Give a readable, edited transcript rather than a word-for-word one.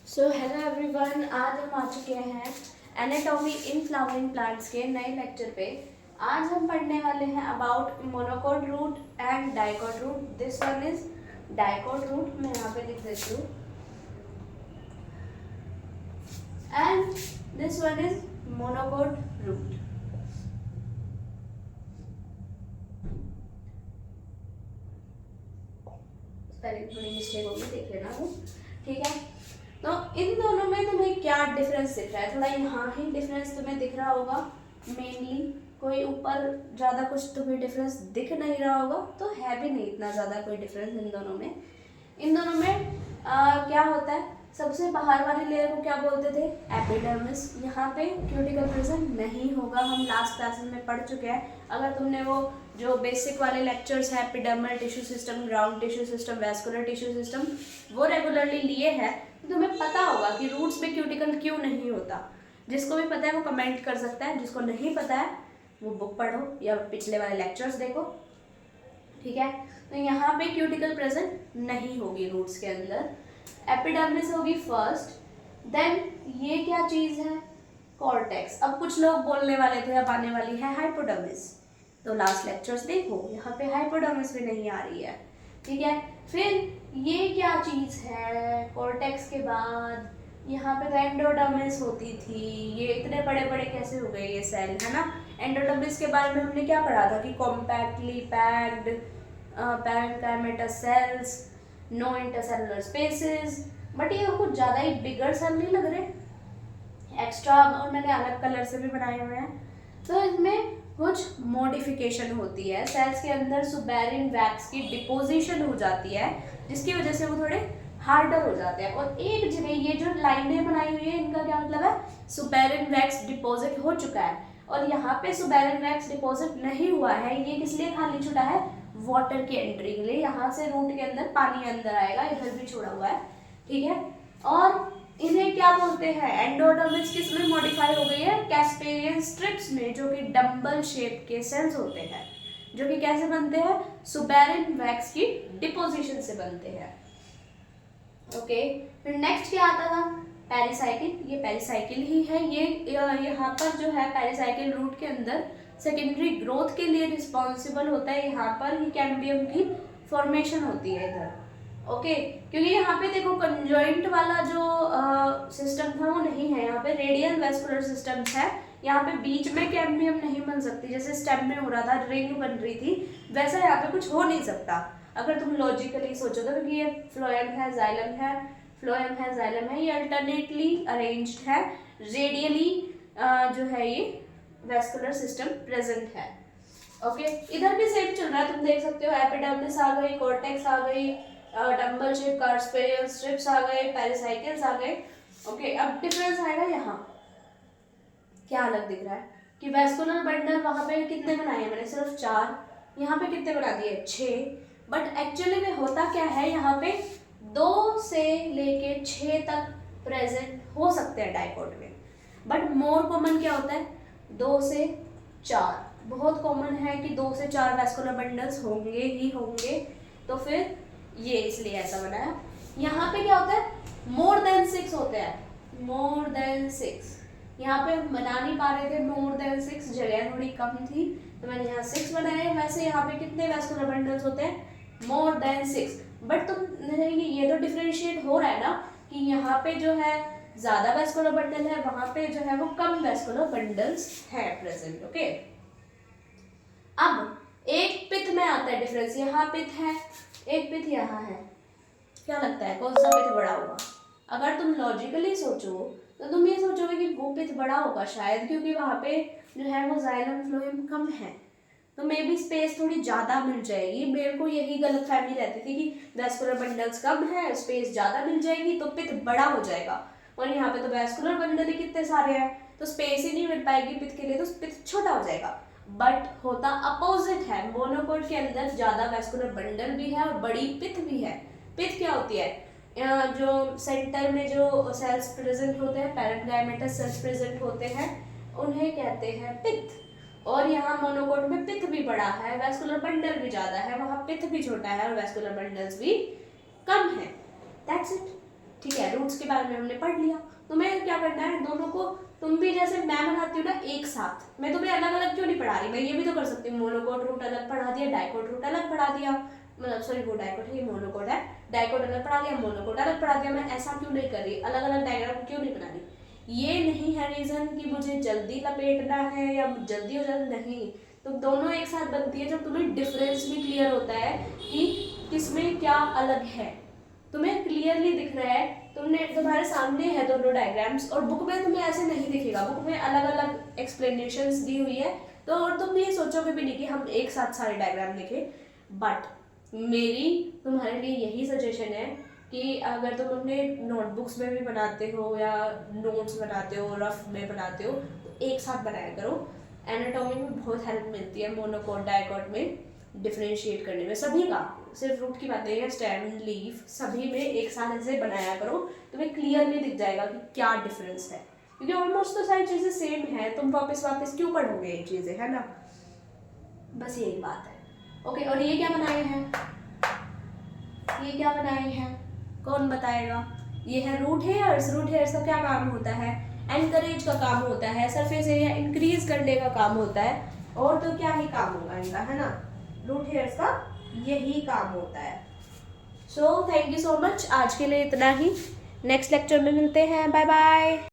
So hello everyone, आज हम आ चुके हैं एनाटॉमी इन फ्लावरिंग प्लांट्स के नए लेक्चर पे। आज हम पढ़ने वाले हैं about monocot root and dicot root. This one is dicot root, मैं यहाँ पे लिख देती हूँ, and this one is monocot root. Spelling थोड़ी मिस्टेक होगी, देख लेना वो, ठीक है। तो इन दोनों में तुम्हें क्या डिफरेंस दिख रहा है? थोड़ा यहाँ ही डिफरेंस तुम्हें दिख रहा होगा मेनली, कोई ऊपर ज़्यादा कुछ तुम्हें डिफरेंस दिख नहीं रहा होगा, तो है भी नहीं इतना ज़्यादा कोई डिफरेंस इन दोनों में। इन दोनों में क्या होता है, सबसे बाहर वाली लेयर को क्या बोलते थे? एपिडर्मिस। यहाँ पे क्यूटिकल प्रेजेंट नहीं होगा, हम लास्ट क्लासेस में पढ़ चुके हैं। अगर तुमने वो जो बेसिक वाले लेक्चर्स है, epidermal tissue system, ground tissue system, vascular tissue system, वो रेगुलरली लिए हैं, तो तुम्हें पता होगा कि रूट्स में क्यूटिकल क्यों नहीं होता। जिसको भी पता है वो कमेंट कर सकता है, जिसको नहीं पता है वो बुक पढ़ो या पिछले वाले लेक्चर्स देखो, ठीक है। तो यहाँ पे क्यूटिकल प्रेजेंट नहीं होगी रूट्स के अंदर, एपिडर्मिस होगी फर्स्ट, देन ये क्या चीज़ है? कॉर्टेक्स। अब कुछ लोग बोलने वाले थे अब आने वाली है हाइपोडर्मिस, तो लास्ट लेक्चर्स देखो, यहाँ पे हाइपोडर्मिस भी नहीं आ रही है, ठीक है। फिर ये क्या चीज़ है? कॉर्टेक्स के बाद यहाँ पे तो एंडोडर्मिस होती थी, ये इतने बड़े बड़े कैसे हो गए ये सेल, है ना। एंडोडर्मिस के बारे में हमने क्या पढ़ा था कि compactly packed parenchymata cells, no intercellular spaces, but ये कुछ ज़्यादा ही बिगर सेल नहीं लग रहे एक्स्ट्रा, और मैंने अलग कलर से भी बनाए हुए हैं। तो इसमें कुछ मॉडिफिकेशन होती है, सेल्स के अंदर सुबेरिन वैक्स की डिपोजिशन हो जाती है, जिसकी वजह से वो थोड़े हार्डर हो जाते हैं। और एक जगह ये जो लाइनें बनाई हुई है, इनका क्या मतलब है? सुबेरिन वैक्स डिपॉजिट हो चुका है, और यहाँ पे सुबेरिन वैक्स डिपॉजिट नहीं हुआ है। ये किस लिए खाली छुटा है? वाटर की एंट्री के लिए। यहाँ से रूट के अंदर पानी अंदर आएगा, इधर भी छोड़ा हुआ है, ठीक है। और इन्हें क्या बोलते हैं? एंडोडर्मिस किस में मॉडिफाई हो गई है? कैस्पेरियन स्ट्रिप्स में, जो कि डंबल शेप के सेल्स होते हैं, जो कि कैसे बनते हैं? सुबेरिन वैक्स की डिपोजिशन से बनते हैं, ओके। फिर नेक्स्ट क्या आता था? पेरिसाइकिल। ये पेरिसाइकिल ही है, ये यहाँ पर जो है पेरिसाइकिल रूट के अंदर सेकेंडरी ग्रोथ के लिए रिस्पॉन्सिबल होता है। यहाँ पर ही कैम्बियम की फॉर्मेशन होती है इधर, ओके। क्योंकि यहाँ पे देखो कंजॉइंट वाला जो सिस्टम था वो नहीं है, यहाँ पे रेडियल वेस्कुलर सिस्टम है। यहाँ पे बीच में कैम्बियम नहीं बन सकती, जैसे स्टेम में हो रहा था, रिंग बन रही थी, वैसा यहाँ पे कुछ हो नहीं सकता अगर तुम लॉजिकली सोचो तो। क्योंकि ये फ्लोएम है, जाइलम है, फ्लोएम है, जाइलम है, ये अल्टरनेटली अरेंज्ड है, रेडियली जो है ये वेस्कुलर सिस्टम प्रेजेंट है, ओके। इधर भी सेम चल रहा है, तुम देख सकते हो, एपिडर्मिस आ गई, कॉर्टेक्स आ गई, डंबल शेप कार्पेरियन स्ट्रिप्स आ गए, पेरिसाइकिल्स आ गए, ओके। अब डिफरेंस आएगा यहाँ, क्या अलग दिख रहा है कि वेस्कुलर बंडल वहां पे कितने बनाए हैं मैंने? सिर्फ 4, यहाँ पे कितने बना दिए? 6। बट एक्चुअली में होता क्या है, यहाँ पे 2 से लेके 6 तक प्रेजेंट हो सकते हैं डाइकोट में, बट मोर कॉमन क्या होता है? 2 से 4 बहुत कॉमन है कि 2 से 4 वेस्कुलर बंडल्स होंगे ही होंगे, तो फिर ये इसलिए ऐसा बना है। यहाँ पे क्या होता है? मोर देन 6 होते हैं, मोर देन 6। यहाँ पे हम बना नहीं पा रहे थे मोर देन 6, जगह थोड़ी कम थी, तो मैंने यहाँ 6 बनाए। वैसे यहाँ पे कितने वेस्कुलर बंडल्स होते हैं? More than 6। बट तुम ये तो डिफरेंशिएट हो रहा है ना कि यहाँ पे जो है ज्यादा वेस्कुलर बंडल है, वहां पे जो है वो कम वेस्कुलर बंडल्स है प्रेजेंट, ओके। अब एक पिथ में आता है डिफरेंस, यहाँ पिथ है, एक पिथ यहाँ है, क्या लगता है कौन सा पिथ बड़ा होगा? अगर तुम लॉजिकली सोचो तो तुम ये सोचोगे कि वो पिथ बड़ा होगा शायद, क्योंकि वहाँ पे जो है वो जाइलम फ्लोएम कम है, तो मे बी स्पेस थोड़ी ज़्यादा मिल जाएगी। मेरे को यही गलतफहमी रहती थी कि वेस्कुलर बंडल्स कम है, स्पेस ज़्यादा मिल जाएगी तो पिथ बड़ा हो जाएगा, और यहाँ पे तो वेस्कुलर बंडल ही कितने सारे हैं, तो स्पेस ही नहीं मिल पाएगी पिथ के लिए, तो पिथ छोटा हो जाएगा। बट होता अपोजिट है, मोनोकोट के अंदर ज़्यादा वेस्कुलर बंडल भी है और बड़ी पिथ भी है। पिथ क्या होती है? जो सेंटर में जो सेल्स प्रेजेंट होते हैं, पैरेन्काइमेटा सेल्स प्रेजेंट होते हैं, उन्हें कहते हैं पिथ। और यहाँ मोनोकोट में पिथ भी बड़ा है, वेस्कुलर बंडल भी ज़्यादा है, वहाँ पिथ भी छोटा है और वेस्कुलर बंडल्स भी कम है, दैट्स इट, ठीक है, रूट्स के बारे में हमने पढ़ लिया। तुम्हें क्या करना है, दोनों को, तुम भी जैसे मैं बनाती हूँ ना एक साथ, मैं तुम्हें अलग अलग क्यों नहीं पढ़ा रही, मैं ये भी तो कर सकती हूँ, मोनोकोट रूट अलग पढ़ा दिया, डाइकोट रूट अलग पढ़ा दिया, मतलब सॉरी वो डाइकोट है, ये मोनोकोट है, डाइकोट अलग पढ़ा दिया, मोनोकोट अलग पढ़ा दिया। मैं ऐसा क्यों नहीं कर रही, अलग अलग डायग्राम क्यों नहीं बना रही? ये नहीं है रीजन कि मुझे जल्दी लपेटना है या जल्दी हो जाए, नहीं, तो दोनों एक साथ बनती है जब तुम्हें डिफरेंस भी क्लियर होता है कि किसमें क्या अलग है, तुम्हें क्लियरली दिख रहा है, तुम्हारे सामने है दोनों डायग्राम्स, और बुक में तुम्हें ऐसे नहीं दिखेगा, बुक में अलग अलग एक्सप्लेनेशंस दी हुई है, तो और तुम ये सोचोगे भी नहीं कि हम एक साथ सारे डायग्राम लिखें। बट मेरी तुम्हारे लिए यही सजेशन है कि अगर तुम अपने नोटबुक्स में भी बनाते हो या नोट्स बनाते हो, रफ में बनाते हो, तो एक साथ बनाया करो। एनाटॉमी में बहुत हेल्प मिलती है मोनोकोट डाइकोट में डिफरेंशिएट करने में, सभी का, सिर्फ रूट की बात नहीं है, स्टेम लीफ सभी में एक साथ ऐसे बनाया करो, तुम्हें क्लियरली दिख जाएगा कि क्या डिफरेंस है, क्योंकि ऑलमोस्ट तो सारी चीज़ें सेम है, तुम वापस क्यों पढ़ोगे ये चीज़ें, है ना, बस यही बात है। ओके, और ये क्या बनाए हैं, ये क्या बनाए हैं, कौन बताएगा? ये है रूट हेयर्स। रूट हेयर्स का क्या काम होता है? एनकरेज का काम होता है, सरफेस एरिया इंक्रीज करने का काम होता है, और तो क्या ही काम होगा इनका, है ना, रूट हेयर्स का यही काम होता है। So thank you so much, आज के लिए इतना ही, नेक्स्ट लेक्चर में मिलते हैं, बाय बाय।